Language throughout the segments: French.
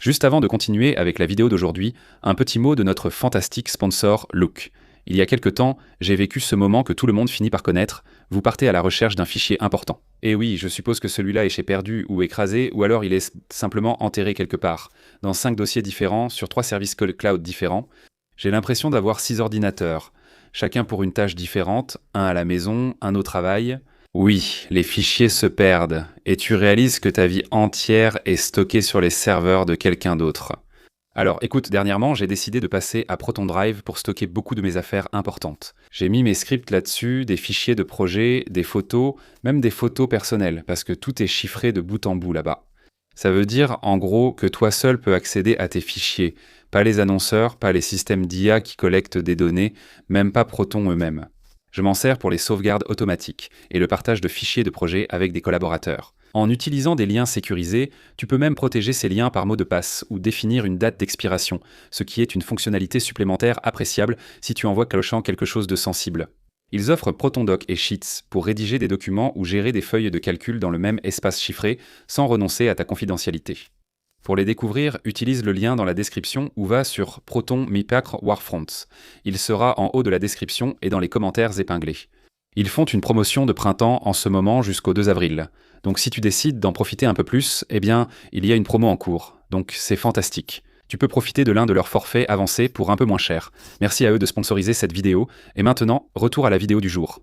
Juste avant de continuer avec la vidéo d'aujourd'hui, un petit mot de notre fantastique sponsor Look. Il y a quelque temps, j'ai vécu ce moment que tout le monde finit par connaître, vous partez à la recherche d'un fichier important. Et oui, je suppose que celui-là est chez perdu ou écrasé, ou alors il est simplement enterré quelque part, dans 5 dossiers différents, sur 3 services cloud différents. J'ai l'impression d'avoir 6 ordinateurs, chacun pour une tâche différente, un à la maison, un au travail. Oui, les fichiers se perdent, et tu réalises que ta vie entière est stockée sur les serveurs de quelqu'un d'autre. Alors écoute, dernièrement, j'ai décidé de passer à Proton Drive pour stocker beaucoup de mes affaires importantes. J'ai mis mes scripts là-dessus, des fichiers de projet, des photos, même des photos personnelles, parce que tout est chiffré de bout en bout là-bas. Ça veut dire, en gros, que toi seul peux accéder à tes fichiers, pas les annonceurs, pas les systèmes d'IA qui collectent des données, même pas Proton eux-mêmes. Je m'en sers pour les sauvegardes automatiques et le partage de fichiers de projet avec des collaborateurs. En utilisant des liens sécurisés, tu peux même protéger ces liens par mot de passe ou définir une date d'expiration, ce qui est une fonctionnalité supplémentaire appréciable si tu envoies clochant quelque chose de sensible. Ils offrent ProtonDoc et Sheets pour rédiger des documents ou gérer des feuilles de calcul dans le même espace chiffré sans renoncer à ta confidentialité. Pour les découvrir, utilise le lien dans la description ou va sur Proton Mipacre Warfront. Il sera en haut de la description et dans les commentaires épinglés. Ils font une promotion de printemps en ce moment jusqu'au 2 avril. Donc si tu décides d'en profiter un peu plus, eh bien, il y a une promo en cours. Donc c'est fantastique. Tu peux profiter de l'un de leurs forfaits avancés pour un peu moins cher. Merci à eux de sponsoriser cette vidéo. Et maintenant, retour à la vidéo du jour.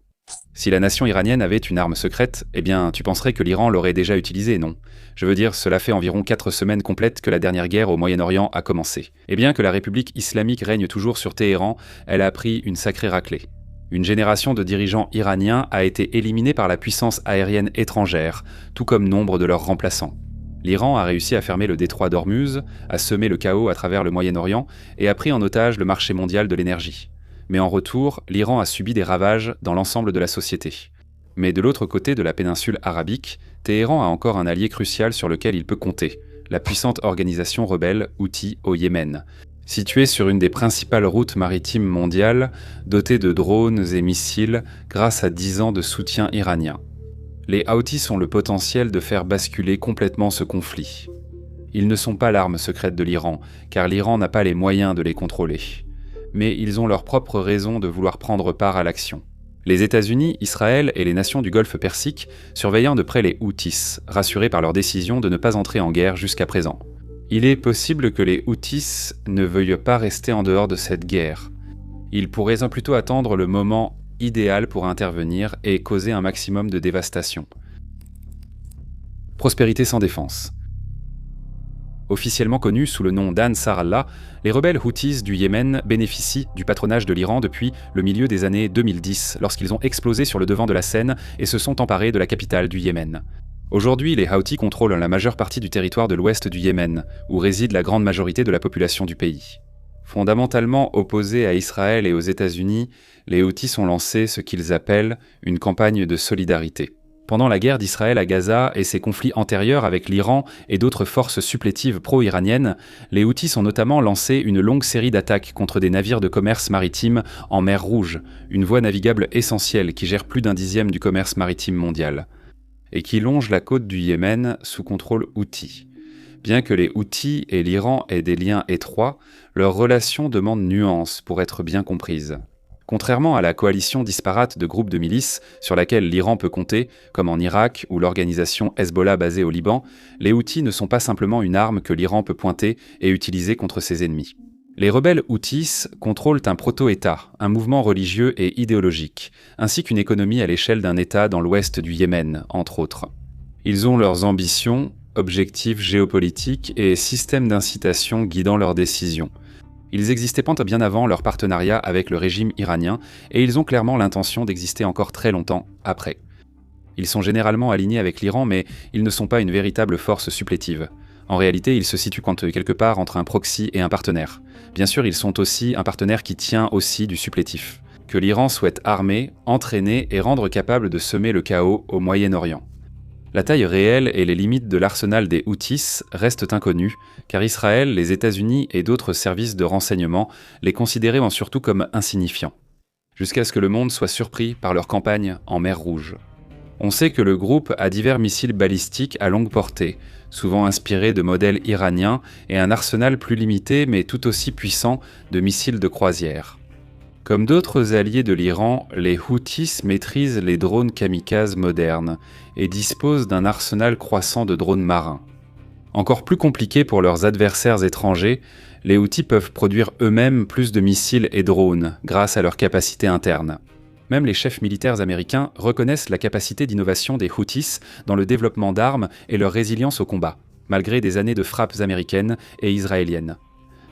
Si la nation iranienne avait une arme secrète, eh bien, tu penserais que l'Iran l'aurait déjà utilisée, non? Je veux dire, cela fait environ 4 semaines complètes que la dernière guerre au Moyen-Orient a commencé. Et bien que la République islamique règne toujours sur Téhéran, elle a pris une sacrée raclée. Une génération de dirigeants iraniens a été éliminée par la puissance aérienne étrangère, tout comme nombre de leurs remplaçants. L'Iran a réussi à fermer le détroit d'Ormuz, a semé le chaos à travers le Moyen-Orient et a pris en otage le marché mondial de l'énergie. Mais en retour, l'Iran a subi des ravages dans l'ensemble de la société. Mais de l'autre côté de la péninsule arabique, Téhéran a encore un allié crucial sur lequel il peut compter, la puissante organisation rebelle Houthi au Yémen. Située sur une des principales routes maritimes mondiales, dotée de drones et missiles grâce à 10 ans de soutien iranien. Les Houthis ont le potentiel de faire basculer complètement ce conflit. Ils ne sont pas l'arme secrète de l'Iran, car l'Iran n'a pas les moyens de les contrôler. Mais ils ont leurs propres raisons de vouloir prendre part à l'action. Les États-Unis, Israël et les nations du Golfe Persique surveillant de près les Houthis, rassurés par leur décision de ne pas entrer en guerre jusqu'à présent. Il est possible que les Houthis ne veuillent pas rester en dehors de cette guerre. Ils pourraient plutôt attendre le moment idéal pour intervenir et causer un maximum de dévastation. Prospérité sans défense. Officiellement connus sous le nom d'Ansar Allah, les rebelles Houthis du Yémen bénéficient du patronage de l'Iran depuis le milieu des années 2010, lorsqu'ils ont explosé sur le devant de la scène et se sont emparés de la capitale du Yémen. Aujourd'hui, les Houthis contrôlent la majeure partie du territoire de l'ouest du Yémen, où réside la grande majorité de la population du pays. Fondamentalement opposés à Israël et aux États-Unis, les Houthis ont lancé ce qu'ils appellent une campagne de solidarité. Pendant la guerre d'Israël à Gaza et ses conflits antérieurs avec l'Iran et d'autres forces supplétives pro-iraniennes, les Houthis ont notamment lancé une longue série d'attaques contre des navires de commerce maritime en mer Rouge, une voie navigable essentielle qui gère plus d'1/10 du commerce maritime mondial, et qui longe la côte du Yémen sous contrôle Houthi. Bien que les Houthis et l'Iran aient des liens étroits, leurs relations demandent nuance pour être bien comprises. Contrairement à la coalition disparate de groupes de milices sur laquelle l'Iran peut compter, comme en Irak ou l'organisation Hezbollah basée au Liban, les Houthis ne sont pas simplement une arme que l'Iran peut pointer et utiliser contre ses ennemis. Les rebelles Houthis contrôlent un proto-État, un mouvement religieux et idéologique, ainsi qu'une économie à l'échelle d'un État dans l'ouest du Yémen, entre autres. Ils ont leurs ambitions, objectifs géopolitiques et systèmes d'incitation guidant leurs décisions. Ils existaient bien avant leur partenariat avec le régime iranien et ils ont clairement l'intention d'exister encore très longtemps après. Ils sont généralement alignés avec l'Iran, mais ils ne sont pas une véritable force supplétive. En réalité, ils se situent quelque part entre un proxy et un partenaire. Bien sûr, ils sont aussi un partenaire qui tient aussi du supplétif, que l'Iran souhaite armer, entraîner et rendre capable de semer le chaos au Moyen-Orient. La taille réelle et les limites de l'arsenal des Houthis restent inconnues, car Israël, les États-Unis et d'autres services de renseignement les considéraient surtout comme insignifiants, jusqu'à ce que le monde soit surpris par leur campagne en mer Rouge. On sait que le groupe a divers missiles balistiques à longue portée, souvent inspirés de modèles iraniens, et un arsenal plus limité mais tout aussi puissant de missiles de croisière. Comme d'autres alliés de l'Iran, les Houthis maîtrisent les drones kamikazes modernes et disposent d'un arsenal croissant de drones marins. Encore plus compliqué pour leurs adversaires étrangers, les Houthis peuvent produire eux-mêmes plus de missiles et drones grâce à leur capacité interne. Même les chefs militaires américains reconnaissent la capacité d'innovation des Houthis dans le développement d'armes et leur résilience au combat, malgré des années de frappes américaines et israéliennes.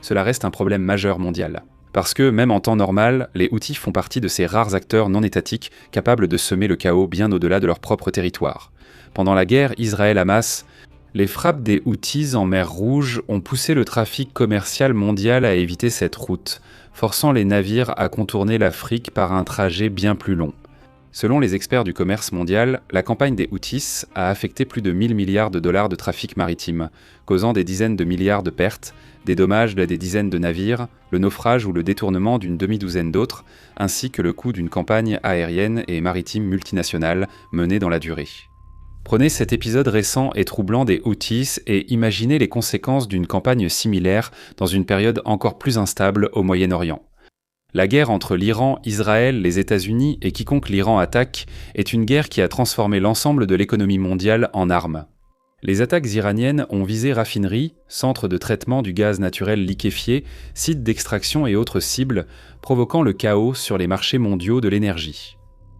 Cela reste un problème majeur mondial. Parce que, même en temps normal, les Houthis font partie de ces rares acteurs non étatiques capables de semer le chaos bien au-delà de leur propre territoire. Pendant la guerre Israël-Hamas, les frappes des Houthis en mer Rouge ont poussé le trafic commercial mondial à éviter cette route, forçant les navires à contourner l'Afrique par un trajet bien plus long. Selon les experts du commerce mondial, la campagne des Houthis a affecté plus de 1000 milliards de dollars de trafic maritime, causant des dizaines de milliards de pertes, des dommages à des dizaines de navires, le naufrage ou le détournement d'une demi-douzaine d'autres, ainsi que le coût d'une campagne aérienne et maritime multinationale menée dans la durée. Prenez cet épisode récent et troublant des Houthis et imaginez les conséquences d'une campagne similaire dans une période encore plus instable au Moyen-Orient. La guerre entre l'Iran, Israël, les États-Unis et quiconque l'Iran attaque est une guerre qui a transformé l'ensemble de l'économie mondiale en armes. Les attaques iraniennes ont visé raffineries, centres de traitement du gaz naturel liquéfié, sites d'extraction et autres cibles, provoquant le chaos sur les marchés mondiaux de l'énergie.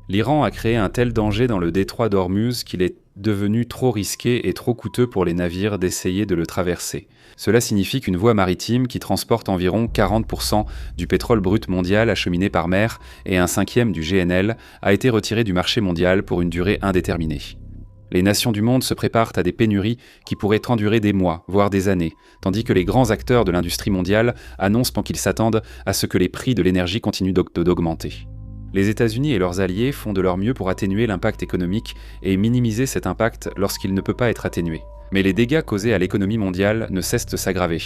L'Iran a créé un tel danger dans le détroit d'Ormuz qu'il est devenu trop risqué et trop coûteux pour les navires d'essayer de le traverser. Cela signifie qu'une voie maritime qui transporte environ 40% du pétrole brut mondial acheminé par mer et un cinquième du GNL a été retirée du marché mondial pour une durée indéterminée. Les nations du monde se préparent à des pénuries qui pourraient endurer des mois, voire des années, tandis que les grands acteurs de l'industrie mondiale annoncent qu'ils s'attendent à ce que les prix de l'énergie continuent d'augmenter. Les États-Unis et leurs alliés font de leur mieux pour atténuer l'impact économique et minimiser cet impact lorsqu'il ne peut pas être atténué. Mais les dégâts causés à l'économie mondiale ne cessent de s'aggraver.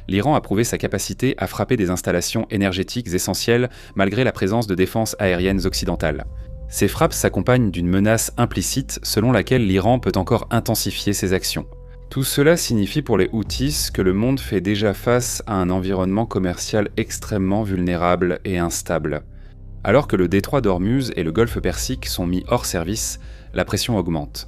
L'Iran a prouvé sa capacité à frapper des installations énergétiques essentielles malgré la présence de défenses aériennes occidentales. Ces frappes s'accompagnent d'une menace implicite selon laquelle l'Iran peut encore intensifier ses actions. Tout cela signifie pour les Houthis que le monde fait déjà face à un environnement commercial extrêmement vulnérable et instable. Alors que le détroit d'Ormuz et le golfe Persique sont mis hors service, la pression augmente.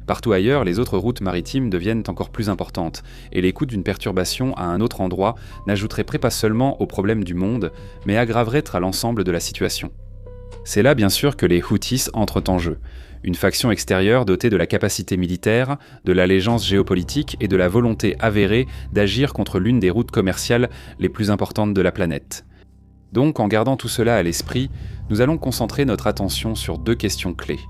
Partout ailleurs, les autres routes maritimes deviennent encore plus importantes, et les coûts d'une perturbation à un autre endroit n'ajouteraient pas seulement aux problèmes du monde, mais aggraveraient à l'ensemble de la situation. C'est là bien sûr que les Houthis entrent en jeu, une faction extérieure dotée de la capacité militaire, de l'allégeance géopolitique et de la volonté avérée d'agir contre l'une des routes commerciales les plus importantes de la planète. Donc, en gardant tout cela à l'esprit, nous allons concentrer notre attention sur deux questions clés.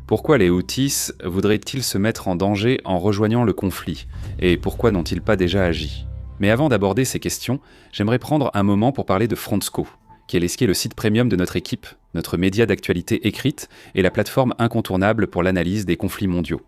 Pourquoi les Houthis voudraient-ils se mettre en danger en rejoignant le conflit ? Et pourquoi n'ont-ils pas déjà agi ? Mais avant d'aborder ces questions, j'aimerais prendre un moment pour parler de Frontsco, qui est le site premium de notre équipe, notre média d'actualité écrite et la plateforme incontournable pour l'analyse des conflits mondiaux.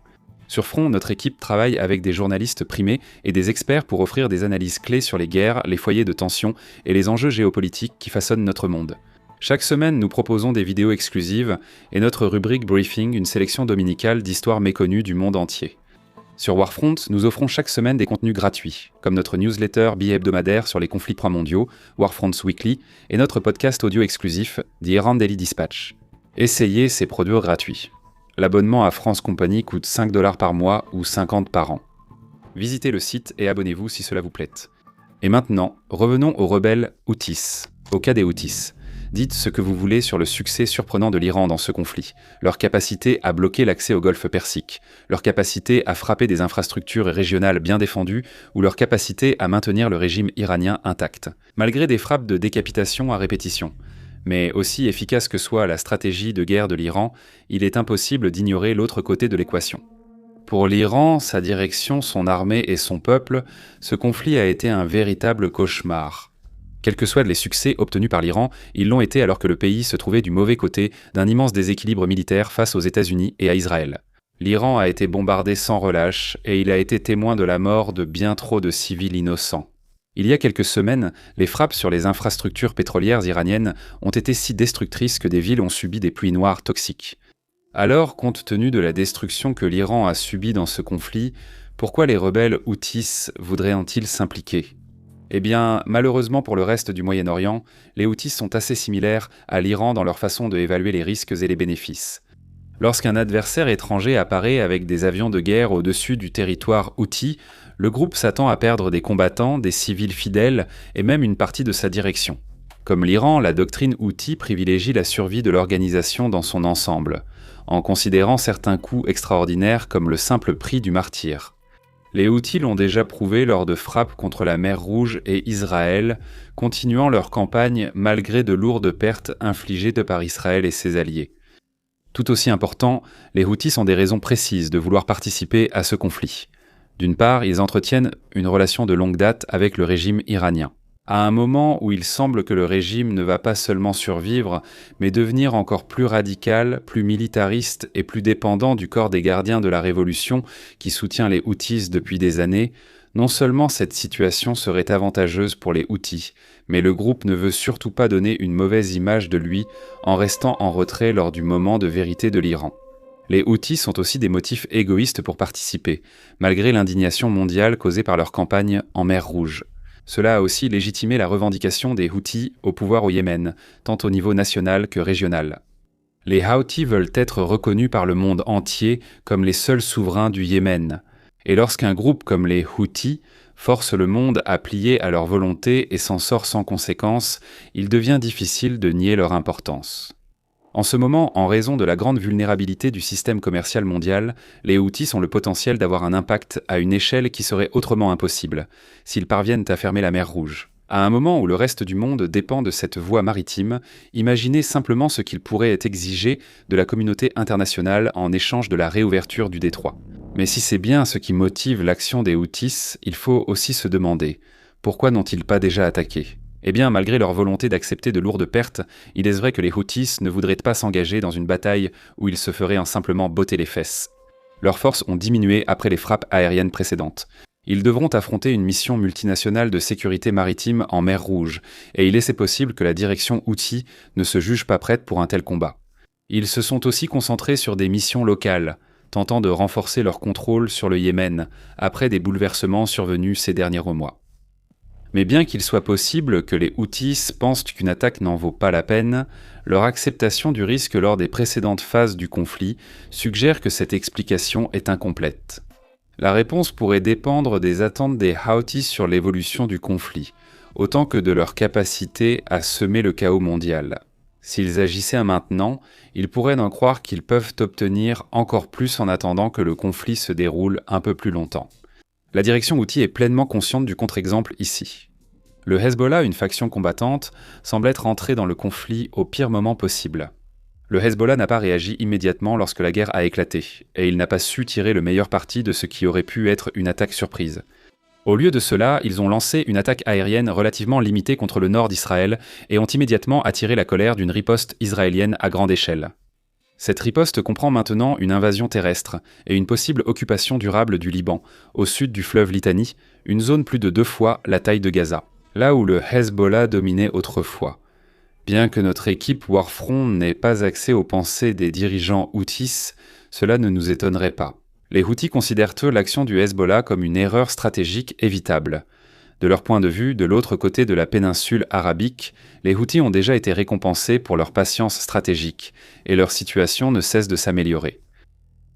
Sur Front, notre équipe travaille avec des journalistes primés et des experts pour offrir des analyses clés sur les guerres, les foyers de tension et les enjeux géopolitiques qui façonnent notre monde. Chaque semaine, nous proposons des vidéos exclusives et notre rubrique Briefing, une sélection dominicale d'histoires méconnues du monde entier. Sur Warfront, nous offrons chaque semaine des contenus gratuits, comme notre newsletter bi-hebdomadaire sur les conflits mondiaux, Warfronts Weekly, et notre podcast audio exclusif, The Iran Daily Dispatch. Essayez ces produits gratuits. L'abonnement à France Compagnie coûte 5 $ par mois ou 50 par an. Visitez le site et abonnez-vous si cela vous plaît. Et maintenant, revenons aux rebelles Houthis, au cas des Houthis. Dites ce que vous voulez sur le succès surprenant de l'Iran dans ce conflit, leur capacité à bloquer l'accès au golfe Persique, leur capacité à frapper des infrastructures régionales bien défendues ou leur capacité à maintenir le régime iranien intact, malgré des frappes de décapitation à répétition. Mais aussi efficace que soit la stratégie de guerre de l'Iran, il est impossible d'ignorer l'autre côté de l'équation. Pour l'Iran, sa direction, son armée et son peuple, ce conflit a été un véritable cauchemar. Quels que soient les succès obtenus par l'Iran, ils l'ont été alors que le pays se trouvait du mauvais côté d'un immense déséquilibre militaire face aux États-Unis et à Israël. L'Iran a été bombardé sans relâche et il a été témoin de la mort de bien trop de civils innocents. Il y a quelques semaines, les frappes sur les infrastructures pétrolières iraniennes ont été si destructrices que des villes ont subi des pluies noires toxiques. Alors, compte tenu de la destruction que l'Iran a subie dans ce conflit, pourquoi les rebelles Houthis voudraient-ils s'impliquer? Eh bien, malheureusement pour le reste du Moyen-Orient, les Houthis sont assez similaires à l'Iran dans leur façon d'évaluer les risques et les bénéfices. Lorsqu'un adversaire étranger apparaît avec des avions de guerre au-dessus du territoire Houthi, le groupe s'attend à perdre des combattants, des civils fidèles et même une partie de sa direction. Comme l'Iran, la doctrine Houthi privilégie la survie de l'organisation dans son ensemble, en considérant certains coups extraordinaires comme le simple prix du martyre. Les Houthis l'ont déjà prouvé lors de frappes contre la mer Rouge et Israël, continuant leur campagne malgré de lourdes pertes infligées par Israël et ses alliés. Tout aussi important, les Houthis ont des raisons précises de vouloir participer à ce conflit. D'une part, ils entretiennent une relation de longue date avec le régime iranien. À un moment où il semble que le régime ne va pas seulement survivre, mais devenir encore plus radical, plus militariste et plus dépendant du corps des gardiens de la révolution qui soutient les Houthis depuis des années, non seulement cette situation serait avantageuse pour les Houthis, mais le groupe ne veut surtout pas donner une mauvaise image de lui en restant en retrait lors du moment de vérité de l'Iran. Les Houthis ont aussi des motifs égoïstes pour participer, malgré l'indignation mondiale causée par leur campagne en mer Rouge. Cela a aussi légitimé la revendication des Houthis au pouvoir au Yémen, tant au niveau national que régional. Les Houthis veulent être reconnus par le monde entier comme les seuls souverains du Yémen. Et lorsqu'un groupe comme les Houthis force le monde à plier à leur volonté et s'en sort sans conséquence, il devient difficile de nier leur importance. En ce moment, en raison de la grande vulnérabilité du système commercial mondial, les Houthis ont le potentiel d'avoir un impact à une échelle qui serait autrement impossible, s'ils parviennent à fermer la mer Rouge. À un moment où le reste du monde dépend de cette voie maritime, imaginez simplement ce qu'il pourrait être exigé de la communauté internationale en échange de la réouverture du détroit. Mais si c'est bien ce qui motive l'action des Houthis, il faut aussi se demander, pourquoi n'ont-ils pas déjà attaqué ? Eh bien, malgré leur volonté d'accepter de lourdes pertes, il est vrai que les Houthis ne voudraient pas s'engager dans une bataille où ils se feraient en simplement botter les fesses. Leurs forces ont diminué après les frappes aériennes précédentes. Ils devront affronter une mission multinationale de sécurité maritime en mer Rouge, et il est possible que la direction Houthi ne se juge pas prête pour un tel combat. Ils se sont aussi concentrés sur des missions locales, tentant de renforcer leur contrôle sur le Yémen, après des bouleversements survenus ces derniers mois. Mais bien qu'il soit possible que les Houthis pensent qu'une attaque n'en vaut pas la peine, leur acceptation du risque lors des précédentes phases du conflit suggère que cette explication est incomplète. La réponse pourrait dépendre des attentes des Houthis sur l'évolution du conflit, autant que de leur capacité à semer le chaos mondial. S'ils agissaient maintenant, ils pourraient n'en croire qu'ils peuvent obtenir encore plus en attendant que le conflit se déroule un peu plus longtemps. La direction Houthi est pleinement consciente du contre-exemple ici. Le Hezbollah, une faction combattante, semble être entré dans le conflit au pire moment possible. Le Hezbollah n'a pas réagi immédiatement lorsque la guerre a éclaté, et il n'a pas su tirer le meilleur parti de ce qui aurait pu être une attaque surprise. Au lieu de cela, ils ont lancé une attaque aérienne relativement limitée contre le nord d'Israël et ont immédiatement attiré la colère d'une riposte israélienne à grande échelle. Cette riposte comprend maintenant une invasion terrestre et une possible occupation durable du Liban, au sud du fleuve Litani, une zone plus de 2 fois la taille de Gaza, là où le Hezbollah dominait autrefois. Bien que notre équipe Warfront n'ait pas accès aux pensées des dirigeants Houthis, cela ne nous étonnerait pas. Les Houthis considèrent eux l'action du Hezbollah comme une erreur stratégique évitable. De leur point de vue, de l'autre côté de la péninsule arabique, les Houthis ont déjà été récompensés pour leur patience stratégique, et leur situation ne cesse de s'améliorer.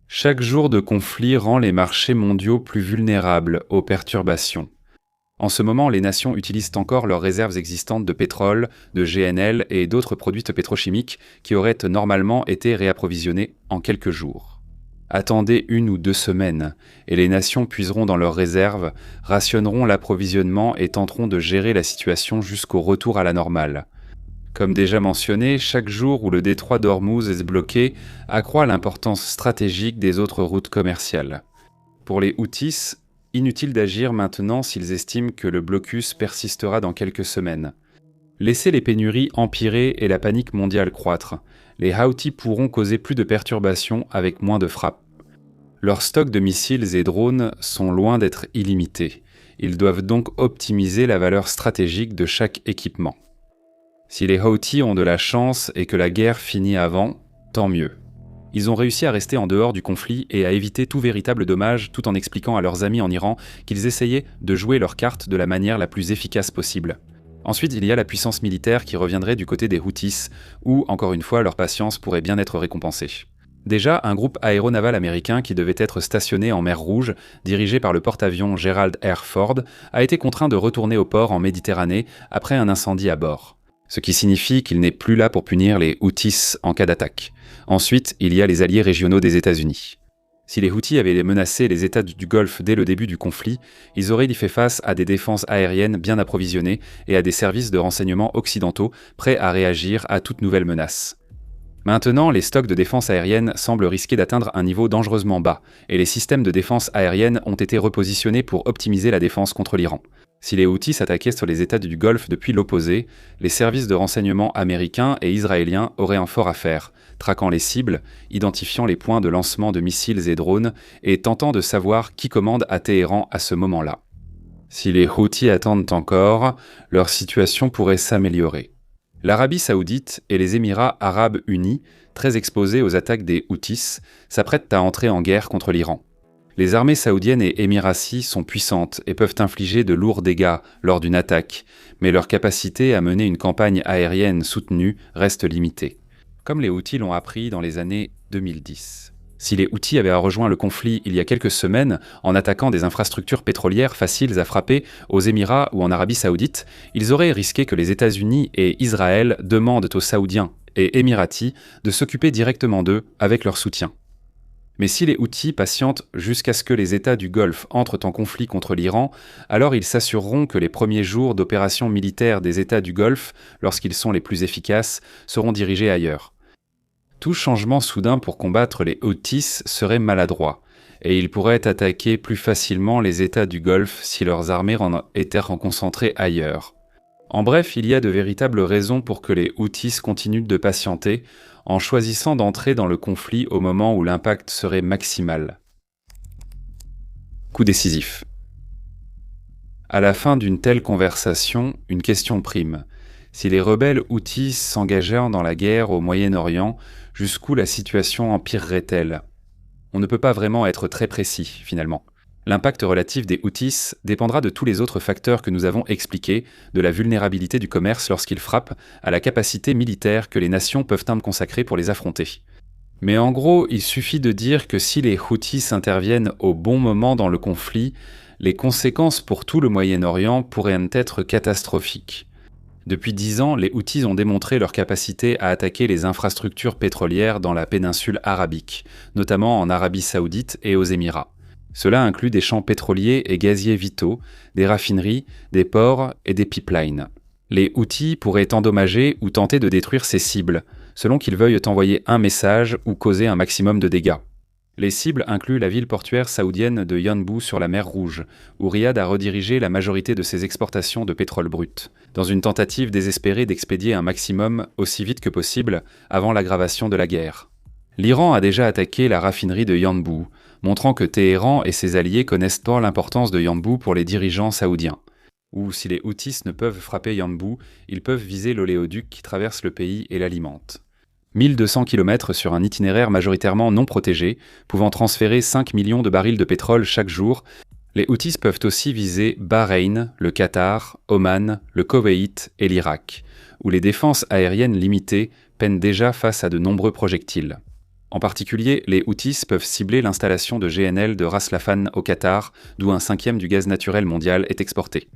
Chaque jour de conflit rend les marchés mondiaux plus vulnérables aux perturbations. En ce moment, les nations utilisent encore leurs réserves existantes de pétrole, de GNL et d'autres produits pétrochimiques qui auraient normalement été réapprovisionnés en quelques jours. Attendez 1 ou 2 semaines, et les nations puiseront dans leurs réserves, rationneront l'approvisionnement et tenteront de gérer la situation jusqu'au retour à la normale. Comme déjà mentionné, chaque jour où le détroit d'Ormuz est bloqué accroît l'importance stratégique des autres routes commerciales. Pour les Houthis, inutile d'agir maintenant s'ils estiment que le blocus persistera dans quelques semaines. Laissez les pénuries empirer et la panique mondiale croître. Les Houthis pourront causer plus de perturbations avec moins de frappes. Leurs stocks de missiles et drones sont loin d'être illimités. Ils doivent donc optimiser la valeur stratégique de chaque équipement. Si les Houthis ont de la chance et que la guerre finit avant, tant mieux. Ils ont réussi à rester en dehors du conflit et à éviter tout véritable dommage tout en expliquant à leurs amis en Iran qu'ils essayaient de jouer leurs cartes de la manière la plus efficace possible. Ensuite, il y a la puissance militaire qui reviendrait du côté des Houthis, où, encore une fois, leur patience pourrait bien être récompensée. Déjà, un groupe aéronaval américain qui devait être stationné en mer Rouge, dirigé par le porte-avions Gerald R. Ford, a été contraint de retourner au port en Méditerranée après un incendie à bord. Ce qui signifie qu'il n'est plus là pour punir les Houthis en cas d'attaque. Ensuite, il y a les alliés régionaux des États-Unis. Si les Houthis avaient menacé les États du Golfe dès le début du conflit, ils auraient dû faire face à des défenses aériennes bien approvisionnées et à des services de renseignement occidentaux prêts à réagir à toute nouvelle menace. Maintenant, les stocks de défense aérienne semblent risquer d'atteindre un niveau dangereusement bas, et les systèmes de défense aérienne ont été repositionnés pour optimiser la défense contre l'Iran. Si les Houthis s'attaquaient sur les États du Golfe depuis l'opposé, les services de renseignement américains et israéliens auraient un fort à faire, traquant les cibles, identifiant les points de lancement de missiles et drones, et tentant de savoir qui commande à Téhéran à ce moment-là. Si les Houthis attendent encore, leur situation pourrait s'améliorer. L'Arabie saoudite et les Émirats arabes unis, très exposés aux attaques des Houthis, s'apprêtent à entrer en guerre contre l'Iran. Les armées saoudiennes et émiraties sont puissantes et peuvent infliger de lourds dégâts lors d'une attaque, mais leur capacité à mener une campagne aérienne soutenue reste limitée, comme les Houthis l'ont appris dans les années 2010. Si les Houthis avaient rejoint le conflit il y a quelques semaines en attaquant des infrastructures pétrolières faciles à frapper aux Émirats ou en Arabie saoudite, ils auraient risqué que les États-Unis et Israël demandent aux Saoudiens et Émiratis de s'occuper directement d'eux avec leur soutien. Mais si les Houthis patientent jusqu'à ce que les États du Golfe entrent en conflit contre l'Iran, alors ils s'assureront que les premiers jours d'opérations militaires des États du Golfe, lorsqu'ils sont les plus efficaces, seront dirigés ailleurs. Tout changement soudain pour combattre les Houthis serait maladroit, et ils pourraient attaquer plus facilement les États du Golfe si leurs armées étaient concentrées ailleurs. En bref, il y a de véritables raisons pour que les Houthis continuent de patienter, en choisissant d'entrer dans le conflit au moment où l'impact serait maximal. Coup décisif. À la fin d'une telle conversation, une question prime. Si les rebelles Houthis s'engagèrent dans la guerre au Moyen-Orient, jusqu'où la situation empirerait-elle ? On ne peut pas vraiment être très précis, finalement. L'impact relatif des Houthis dépendra de tous les autres facteurs que nous avons expliqués, de la vulnérabilité du commerce lorsqu'il frappe, à la capacité militaire que les nations peuvent consacrer pour les affronter. Mais en gros, il suffit de dire que si les Houthis interviennent au bon moment dans le conflit, les conséquences pour tout le Moyen-Orient pourraient être catastrophiques. Depuis 10 ans, les Houthis ont démontré leur capacité à attaquer les infrastructures pétrolières dans la péninsule arabique, notamment en Arabie saoudite et aux Émirats. Cela inclut des champs pétroliers et gaziers vitaux, des raffineries, des ports et des pipelines. Les Houthis pourraient endommager ou tenter de détruire ces cibles, selon qu'ils veuillent envoyer un message ou causer un maximum de dégâts. Les cibles incluent la ville portuaire saoudienne de Yanbu sur la mer Rouge, où Riyad a redirigé la majorité de ses exportations de pétrole brut, dans une tentative désespérée d'expédier un maximum aussi vite que possible avant l'aggravation de la guerre. L'Iran a déjà attaqué la raffinerie de Yanbu, montrant que Téhéran et ses alliés connaissent pas l'importance de Yanbu pour les dirigeants saoudiens. Ou si les Houthis ne peuvent frapper Yanbu, ils peuvent viser l'oléoduc qui traverse le pays et l'alimente. 1200 km sur un itinéraire majoritairement non protégé, pouvant transférer 5 millions de barils de pétrole chaque jour, les Houthis peuvent aussi viser Bahreïn, le Qatar, Oman, le Koweït et l'Irak, où les défenses aériennes limitées peinent déjà face à de nombreux projectiles. En particulier, les Houthis peuvent cibler l'installation de GNL de Ras Laffan au Qatar, d'où un cinquième du gaz naturel mondial est exporté.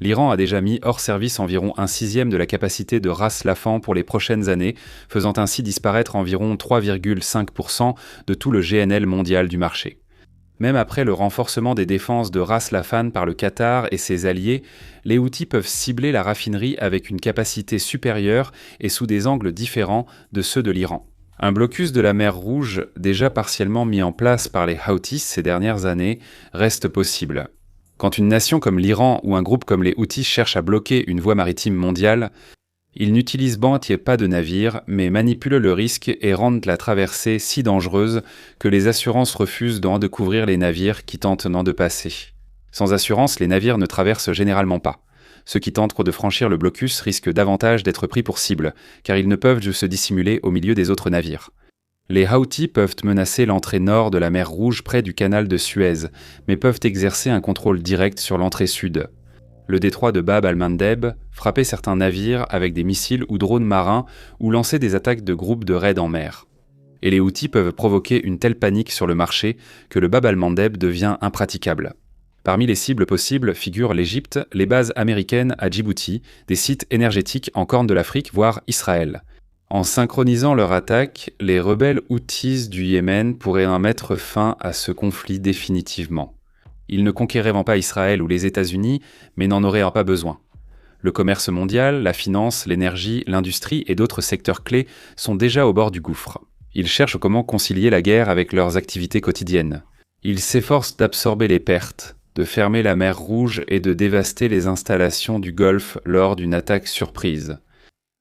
L'Iran a déjà mis hors service environ un sixième de la capacité de Ras Laffan pour les prochaines années, faisant ainsi disparaître environ 3,5% de tout le GNL mondial du marché. Même après le renforcement des défenses de Ras Laffan par le Qatar et ses alliés, les Houthis peuvent cibler la raffinerie avec une capacité supérieure et sous des angles différents de ceux de l'Iran. Un blocus de la mer Rouge, déjà partiellement mis en place par les Houthis ces dernières années, reste possible. Quand une nation comme l'Iran ou un groupe comme les Houthis cherche à bloquer une voie maritime mondiale, ils n'utilisent pas de navires, mais manipulent le risque et rendent la traversée si dangereuse que les assurances refusent de couvrir les navires qui tentent de passer. Sans assurance, les navires ne traversent généralement pas. Ceux qui tentent de franchir le blocus risquent davantage d'être pris pour cible, car ils ne peuvent se dissimuler au milieu des autres navires. Les Houthis peuvent menacer l'entrée nord de la mer Rouge près du canal de Suez, mais peuvent exercer un contrôle direct sur l'entrée sud. Le détroit de Bab al-Mandeb, frapper certains navires avec des missiles ou drones marins ou lancer des attaques de groupes de raids en mer. Et les Houthis peuvent provoquer une telle panique sur le marché que le Bab al-Mandeb devient impraticable. Parmi les cibles possibles figurent l'Égypte, les bases américaines à Djibouti, des sites énergétiques en Corne de l'Afrique, voire Israël. En synchronisant leur attaque, les rebelles Houthis du Yémen pourraient en mettre fin à ce conflit définitivement. Ils ne conquéreraient pas Israël ou les États-Unis, mais n'en auraient pas besoin. Le commerce mondial, la finance, l'énergie, l'industrie et d'autres secteurs clés sont déjà au bord du gouffre. Ils cherchent comment concilier la guerre avec leurs activités quotidiennes. Ils s'efforcent d'absorber les pertes, de fermer la mer Rouge et de dévaster les installations du Golfe lors d'une attaque surprise.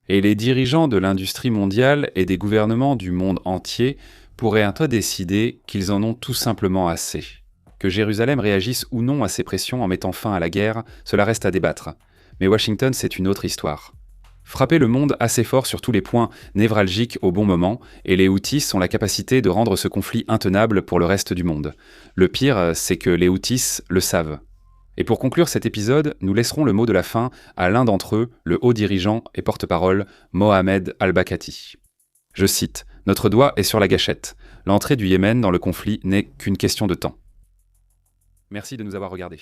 Et les dirigeants de l'industrie mondiale et des gouvernements du monde entier pourraient un peu décider qu'ils en ont tout simplement assez. Que Jérusalem réagisse ou non à ces pressions en mettant fin à la guerre, cela reste à débattre. Mais Washington, c'est une autre histoire. Frapper le monde assez fort sur tous les points névralgiques au bon moment, et les Houthis ont la capacité de rendre ce conflit intenable pour le reste du monde. Le pire, c'est que les Houthis le savent. Et pour conclure cet épisode, nous laisserons le mot de la fin à l'un d'entre eux, le haut dirigeant et porte-parole Mohamed al-Bakati. Je cite, « Notre doigt est sur la gâchette. L'entrée du Yémen dans le conflit n'est qu'une question de temps. » Merci de nous avoir regardés.